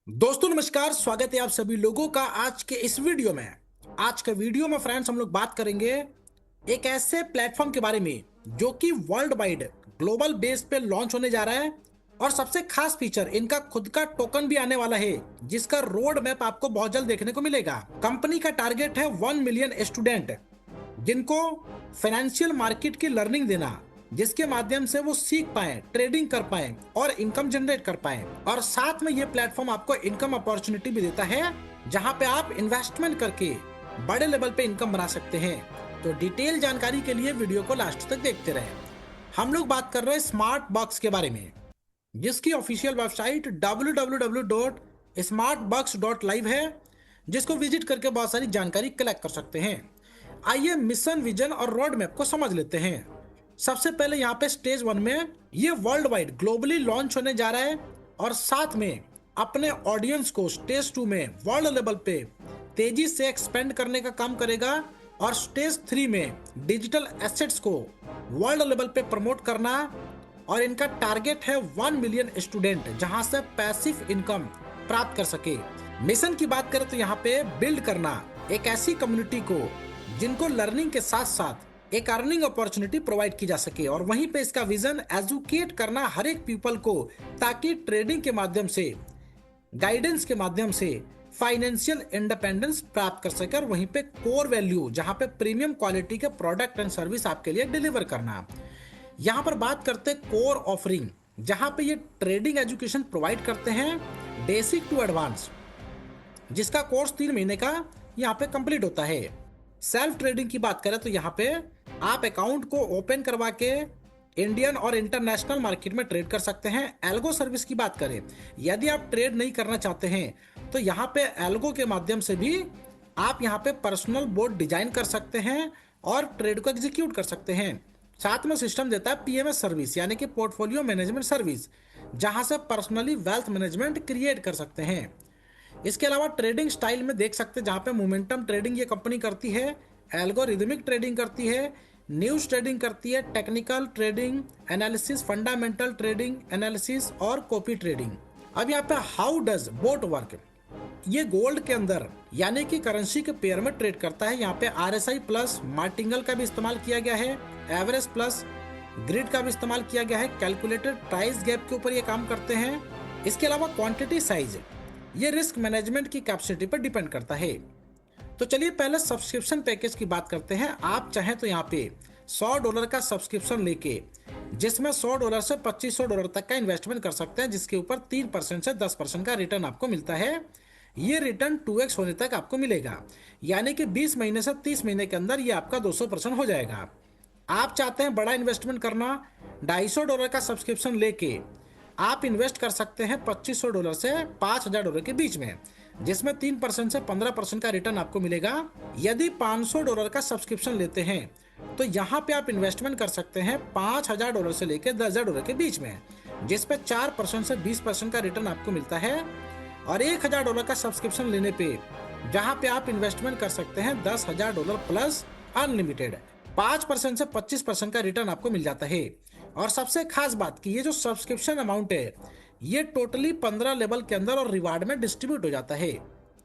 दोस्तों नमस्कार, स्वागत है आप सभी लोगों का आज के इस वीडियो में। आज के वीडियो में फ्रेंड्स हम लोग बात करेंगे एक ऐसे प्लेटफॉर्म के बारे में जो कि वर्ल्ड वाइड ग्लोबल बेस पे लॉन्च होने जा रहा है। और सबसे खास फीचर, इनका खुद का टोकन भी आने वाला है जिसका रोड मैप आपको बहुत जल्द देखने को मिलेगा। कंपनी का टारगेट है 1 मिलियन स्टूडेंट जिनको फाइनेंशियल मार्केट की लर्निंग देना, जिसके माध्यम से वो सीख पाए, ट्रेडिंग कर पाए और इनकम जनरेट कर पाए। और साथ में ये प्लेटफॉर्म आपको इनकम अपॉर्चुनिटी भी देता है जहां पे आप इन्वेस्टमेंट करके बड़े लेवल पे इनकम बना सकते हैं। तो डिटेल जानकारी के लिए वीडियो को लास्ट तक देखते रहे। हम लोग बात कर रहे हैं स्मार्ट बॉक्स के बारे में, जिसकी ऑफिशियल वेबसाइट www.smartbox.live है, जिसको विजिट करके बहुत सारी जानकारी कलेक्ट कर सकते हैं। आइए मिशन, विजन और रोड मैप को समझ लेते हैं। सबसे पहले यहाँ पे स्टेज 1 में ये वर्ल्ड वाइड ग्लोबली लॉन्च होने जा रहा है और साथ में अपने ऑडियंस को स्टेज 2 में वर्ल्ड लेवल पे तेजी से एक्सपेंड करने का काम करेगा। और स्टेज 3 में डिजिटल एसेट्स को वर्ल्ड लेवल पे प्रमोट करना, और इनका टारगेट है 1 मिलियन स्टूडेंट जहां से पैसिव इनकम प्राप्त कर सके। मिशन की बात करें तो यहाँ पे बिल्ड करना एक ऐसी कम्युनिटी को जिनको लर्निंग के साथ साथ एक अर्निंग अपॉर्चुनिटी प्रोवाइड की जा सके। और वहीं पे इसका विजन एजुकेट करना हर एक पीपल को, ताकि ट्रेडिंग के माध्यम से, गाइडेंस के माध्यम से फाइनेंशियल इंडिपेंडेंस प्राप्त कर सके। और वहीं पे कोर वैल्यू जहां पे प्रीमियम क्वालिटी के प्रोडक्ट एंड सर्विस आपके लिए डिलीवर करना। यहाँ पर बात करते हैं कोर ऑफरिंग, जहां पे ये ट्रेडिंग एजुकेशन प्रोवाइड करते हैं बेसिक टू एडवांस, जिसका कोर्स 3 महीने का यहाँ पे कंप्लीट होता है। सेल्फ ट्रेडिंग की बात करें तो यहाँ पे आप अकाउंट को ओपन करवा के इंडियन और इंटरनेशनल मार्केट में ट्रेड कर सकते हैं। एल्गो सर्विस की बात करें, यदि आप ट्रेड नहीं करना चाहते हैं तो यहाँ पे एल्गो के माध्यम से भी आप यहाँ पे पर्सनल बोर्ड डिजाइन कर सकते हैं और ट्रेड को एग्जीक्यूट कर सकते हैं। साथ में सिस्टम देता है पीएमएस सर्विस, यानी कि पोर्टफोलियो मैनेजमेंट सर्विस, जहां से पर्सनली वेल्थ मैनेजमेंट क्रिएट कर सकते हैं। इसके अलावा ट्रेडिंग स्टाइल में देख सकते हैं जहां पे मोमेंटम ट्रेडिंग ये कंपनी करती है, एल्गोरिदमिक ट्रेडिंग करती है, न्यूज ट्रेडिंग करती है, technical trading analysis, fundamental trading analysis और कॉपी ट्रेडिंग। अब यहाँ पे हाउ डज बोट वर्क, ये गोल्ड के अंदर यानी कि करेंसी के पेयर में ट्रेड करता है। यहाँ पे आरएसआई प्लस मार्टिंगल का भी इस्तेमाल किया गया है, एवरेज प्लस ग्रिड का भी इस्तेमाल किया गया है, कैलकुलेटेड प्राइस गैप के ऊपर ये काम करते हैं। इसके अलावा क्वांटिटी साइज, ये रिस्क मैनेजमेंट की कैपेसिटी पर डिपेंड करता है। तो चलिए पहले सब्सक्रिप्शन पैकेज की बात करते हैं। आप चाहें तो यहाँ पे $100 का सब्सक्रिप्शन लेके, जिसमें $100 से $2500 तक का इन्वेस्टमेंट कर सकते हैं, जिसके ऊपर 3% से 10% का रिटर्न आपको मिलता है। ये रिटर्न 2x होने तक आपको मिलेगा, यानी कि 20 महीने से 30 महीने के अंदर ये आपका 200% हो जाएगा। आप चाहते हैं बड़ा इन्वेस्टमेंट करना, $250 का सब्सक्रिप्शन लेके आप इन्वेस्ट कर सकते हैं $2500 से $5000 के बीच में, जिसमें 3% से 15% का रिटर्न आपको मिलेगा। यदि $500 का सब्सक्रिप्शन लेते हैं तो यहाँ पे आप इन्वेस्टमेंट कर सकते हैं $5000 से लेकर $10000 के बीच में, जिसपे 4% से 20% का रिटर्न आपको मिलता है। और $1000 का सब्सक्रिप्शन लेने पे जहाँ पे आप इन्वेस्टमेंट कर सकते हैं $10000 प्लस अनलिमिटेड, 5% से 25% का रिटर्न आपको मिल जाता है। और सबसे खास बात कि ये जो सब्सक्रिप्शन अमाउंट है ये टोटली 15 लेवल के अंदर और रिवार्ड में डिस्ट्रीब्यूट हो जाता है।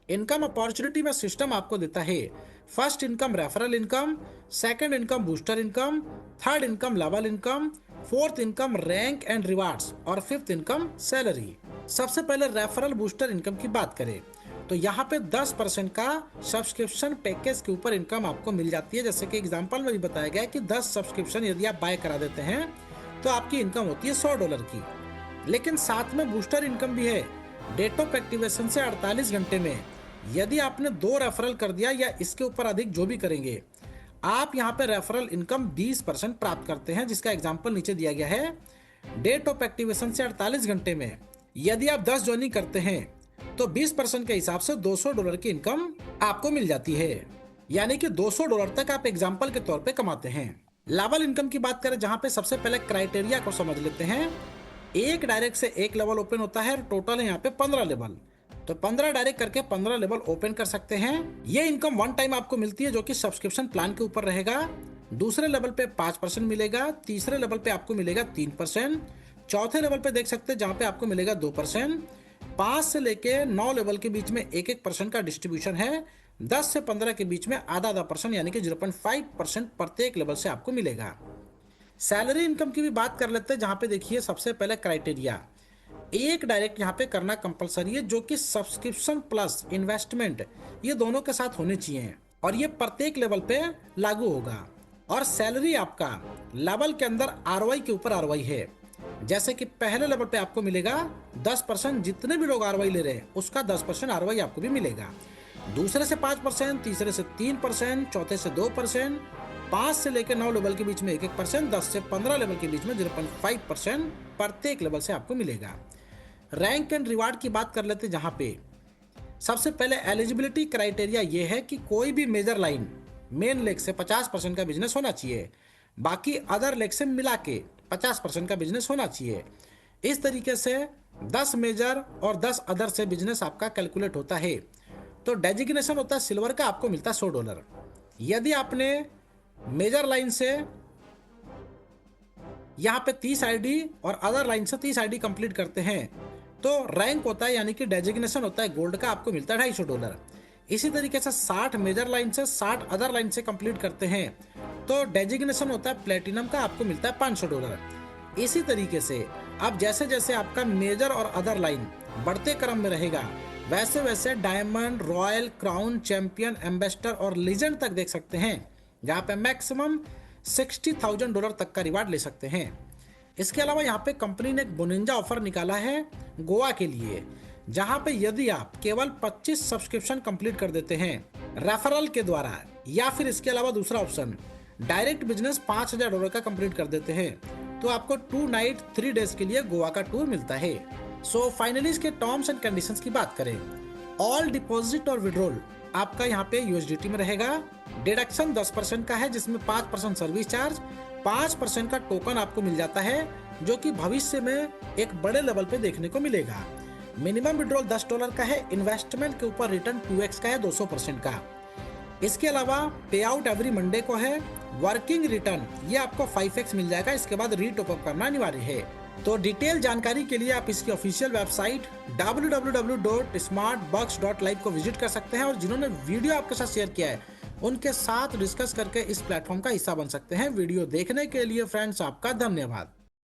इनकम अपॉर्चुनिटी में सिस्टम आपको देता है first income referral income, second income booster income, third income level income, fourth income rank and rewards और फिफ्थ इनकम सैलरी। सबसे पहले रेफरल बूस्टर इनकम की बात करें तो यहाँ पे 10% का सब्सक्रिप्शन पैकेज के ऊपर इनकम आपको मिल जाती है। जैसे कि एग्जांपल में भी बताया गया है कि 10 सब्सक्रिप्शन यदि आप बाय करा देते हैं तो आपकी इनकम होती है $100 की। लेकिन साथ में बूस्टर इनकम भी है। डेट ऑफ एक्टिवेशन से 48 घंटे में यदि आपने 2 रेफरल कर दिया या इसके ऊपर अधिक जो भी करेंगे, आप यहाँ पे रेफरल इनकम 20% प्राप्त करते हैं, जिसका एग्जाम्पल नीचे दिया गया है। डेट ऑफ एक्टिवेशन से 48 घंटे में यदि आप 10 ज्वाइनिंग करते हैं तो 20% के हिसाब से $200 की इनकम आपको मिल जाती है, यानी कि $200 तक आप एग्जाम्पल के तौर पे कमाते हैं। लेवल इनकम की बात करें जहां पे सबसे पहले क्राइटेरिया को समझ लेते हैं। एक डायरेक्ट से एक लेवल ओपन होता है, टोटल है यहाँ पे 15 लेवल, तो 15 डायरेक्ट करके 15 लेवल ओपन कर सकते हैं। ये इनकम वन टाइम आपको मिलती है जो कि सब्सक्रिप्शन प्लान के ऊपर रहेगा। दूसरे लेवल पे 5% मिलेगा, तीसरे लेवल पे आपको मिलेगा 3%, चौथे लेवल पे देख सकते हैं जहां पे आपको मिलेगा 2%, 5 से लेके 9 लेवल के बीच में 1-1% का डिस्ट्रीब्यूशन है। 10 से 15 के बीच में आधा परसेंट यानी कि 0.5% प्रत्येक लेवल से आपको मिलेगा। सैलरी इनकम की भी बात कर लेते हैं, जहां पे देखिए सबसे पहले क्राइटेरिया, एक डायरेक्ट यहाँ पे करना कंपलसरी है, जो कि सब्सक्रिप्शन प्लस इन्वेस्टमेंट ये दोनों के साथ होने चाहिए और ये प्रत्येक लेवल पे लागू होगा। और सैलरी आपका लेवल के अंदर आरओआई के ऊपर आरओआई है। जैसे कि पहले लेवल पे आपको मिलेगा 10%, जितने भी लोग आरओआई ले रहे हैं उसका 10% आरओआई आपको भी मिलेगा। दूसरे से 5%, तीसरे से 3%, चौथे से 2%, 5 से लेकर 9 लेवल के बीच में 1-1%, 10 से 15 लेवल के बीच में 0.5% प्रत्येक लेवल से आपको मिलेगा। रैंक एंड रिवार्ड की बात कर लेते हैं, जहां पे सबसे पहले एलिजिबिलिटी क्राइटेरिया ये है कि कोई भी मेजर लाइन मेन लेग से 50% का बिजनेस होना चाहिए, बाकी अदर लेग से मिला के 50% का बिजनेस होना चाहिए। इस तरीके से 10 मेजर और 10 अदर से बिजनेस आपका कैलकुलेट होता है। तो डेजिग्नेशन होता है सिल्वर का, आपको मिलता है $100। यदि आपने मेजर लाइन से यहाँ पे 30 आईडी और अदर लाइन से 30 आईडी कंप्लीट करते हैं तो रैंक होता है यानी कि डेजिग्नेशन होता है गोल्ड का, आपको मिलता है $250। इसी तरीके से 60 मेजर लाइन से 60 अदर लाइन से कंप्लीट करते हैं तो डेजिग्नेशन होता है प्लेटिनम का, आपको मिलता है $500। इसी तरीके से अब जैसे जैसे आपका मेजर और अदर लाइन बढ़ते क्रम में रहेगा, वैसे वैसे diamond, royal, crown, champion, ambassador और लीजेंड तक देख सकते हैं, जहाँ पे मैक्सिमम $60,000 तक का रिवार्ड ले सकते हैं। इसके अलावा यहाँ पे कंपनी ने एक बोनिंजा ऑफर निकाला है गोवा के लिए, जहाँ पे यदि आप केवल 25 सब्सक्रिप्शन कंप्लीट कर देते हैं रेफरल के द्वारा, या फिर इसके अलावा दूसरा ऑप्शन डायरेक्ट बिजनेस $5,000 का कंप्लीट कर देते हैं, तो आपको 2 नाइट 3 डेज के लिए गोवा का टूर मिलता है। सो फाइनली इसके टर्म्स एंड कंडीशंस की बात करें, ऑल डिपॉजिट और विड्रॉल आपका यहाँ पे यूएसडीटी में रहेगा। डिडक्शन 10% का है, जिसमें 5% सर्विस चार्ज, 5% का टोकन आपको मिल जाता है, जो कि भविष्य में एक बड़े लेवल पे देखने को मिलेगा। मिनिमम विड्रॉल $10 का है, इन्वेस्टमेंट के ऊपर रिटर्न 2x का है 200% का। इसके अलावा पे आउट एवरी मंडे को है, वर्किंग रिटर्न ये आपको 5x मिल जाएगा, इसके बाद रीटॉप अप करना अनिवार्य है। तो डिटेल जानकारी के लिए आप इसकी ऑफिशियल वेबसाइट www.smartbucks.live को विजिट कर सकते हैं, और जिन्होंने वीडियो आपके साथ शेयर किया है उनके साथ डिस्कस करके इस प्लेटफॉर्म का हिस्सा बन सकते हैं। वीडियो देखने के लिए फ्रेंड्स आपका धन्यवाद।